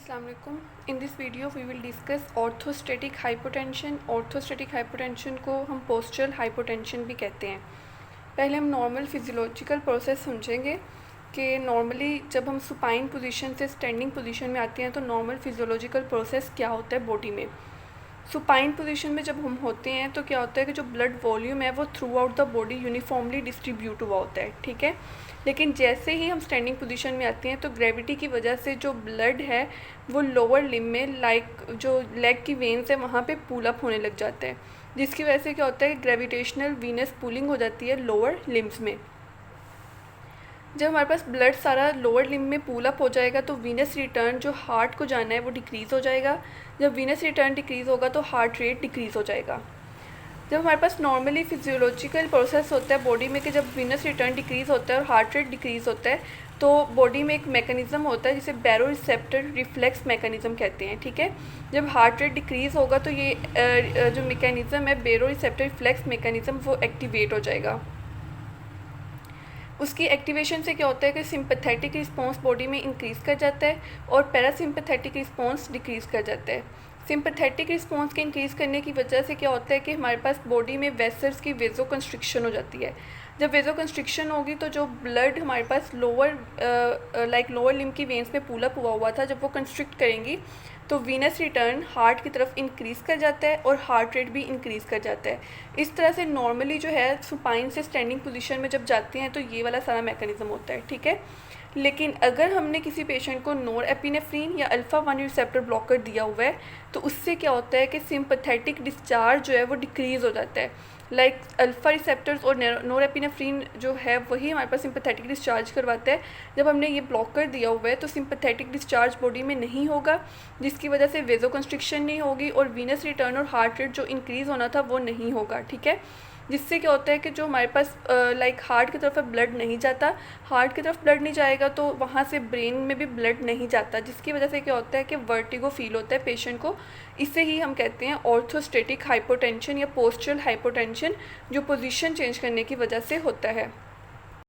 अस्सलाम वालेकुम। In this video we will discuss orthostatic hypotension. Orthostatic hypotension को हम पोस्चरल हाइपोटेंशन भी कहते हैं। पहले हम नॉर्मल फिजियोलॉजिकल प्रोसेस समझेंगे कि नॉर्मली जब हम सुपाइन पोजीशन से स्टैंडिंग पोजीशन में आते हैं तो नॉर्मल फिजियोलॉजिकल प्रोसेस क्या होता है बॉडी में। सुपाइन पोजीशन में जब हम होते हैं तो क्या होता है कि जो ब्लड वॉल्यूम है वो through out the body uniformly distribute हुआ होता है, ठीक है। लेकिन जैसे ही हम स्टैंडिंग पोजीशन में आते हैं तो ग्रेविटी की वजह से जो ब्लड है वो लोअर लिम्ब में जो लेग की वेन्स है वहाँ पे पुल अप होने लग जाता है, जिसकी वजह से क्या होता है कि ग्रेविटेशनल वीनस पुलिंग हो जाती है लोअर लिम्ब्स में। जब हमारे पास ब्लड सारा लोअर लिम्ब में पुल अप हो जाएगा तो वीनस रिटर्न जो हार्ट को जाना है वो डिक्रीज़ हो जाएगा। जब वीनस रिटर्न डिक्रीज़ होगा तो हार्ट रेट डिक्रीज़ हो जाएगा। जब हमारे पास नॉर्मली फिजियोलॉजिकल प्रोसेस होता है बॉडी में कि जब वीनस रिटर्न डिक्रीज़ होता है और हार्ट रेट डिक्रीज़ होता है तो बॉडी में एक मैकेनिज़्म होता है जिसे बैरोरिसेप्टर रिफ्लेक्स मैकेनिज़्म कहते हैं, ठीक है। जब हार्ट रेट डिक्रीज़ होगा तो ये जो मैकेनिज़्म है बैरोरिसेप्टर रिफ्लेक्स मैकेनिज़्म वो एक्टिवेट हो जाएगा। उसकी एक्टिवेशन से क्या होता है कि सिंपैथेटिक रिस्पॉन्स बॉडी में इंक्रीज़ कर जाता है और पैरासिम्पैथेटिक रिस्पॉन्स डिक्रीज़ कर जाता है। सिंपैथेटिक रिस्पॉन्स के इंक्रीज़ करने की वजह से क्या होता है कि हमारे पास बॉडी में वेसल्स की वेजो कंस्ट्रिक्शन हो जाती है। जब वेजो कंस्ट्रिक्शन होगी तो जो ब्लड हमारे पास लोअर लिम्ब की वेन्स में पुल अप हुआ था जब वो कंस्ट्रिक्ट करेंगी तो वीनस रिटर्न हार्ट की तरफ इंक्रीज़ कर जाता है और हार्ट रेट भी इंक्रीज़ कर जाता है। इस तरह से नॉर्मली जो है सुपाइन से स्टैंडिंग पोजीशन में जब जाते हैं तो ये वाला सारा मैकेनिज़्म होता है, ठीक है। लेकिन अगर हमने किसी पेशेंट को नोरएपिनेफ्रिन या अल्फ़ा-1 रिसेप्टर ब्लॉकर दिया हुआ है तो उससे क्या होता है कि सिंपैथेटिक डिस्चार्ज जो है वो डिक्रीज़ हो जाता है। अल्फ़ा रिसेप्टर्स और नोरएपिनेफ्रिन जो है वही हमारे पास सिंपैथेटिक डिस्चार्ज करवाता है। जब हमने ये ब्लॉकर दिया हुआ है तो सिंपैथेटिक डिस्चार्ज बॉडी में नहीं होगा, जिसकी वजह से वेजो कंस्ट्रिक्शन नहीं होगी और वीनस रिटर्न और हार्ट रेट जो इंक्रीज़ होना था वो नहीं होगा, ठीक है। जिससे क्या होता है कि जो हमारे पास हार्ट की तरफ ब्लड नहीं जाता, हार्ट की तरफ ब्लड नहीं जाएगा तो वहाँ से ब्रेन में भी ब्लड नहीं जाता, जिसकी वजह से क्या होता है कि वर्टिगो फील होता है पेशेंट को। इसे ही हम कहते हैं ऑर्थोस्टैटिक हाइपोटेंशन या पोस्चरल हाइपोटेंशन, जो पोजीशन चेंज करने की वजह से होता है।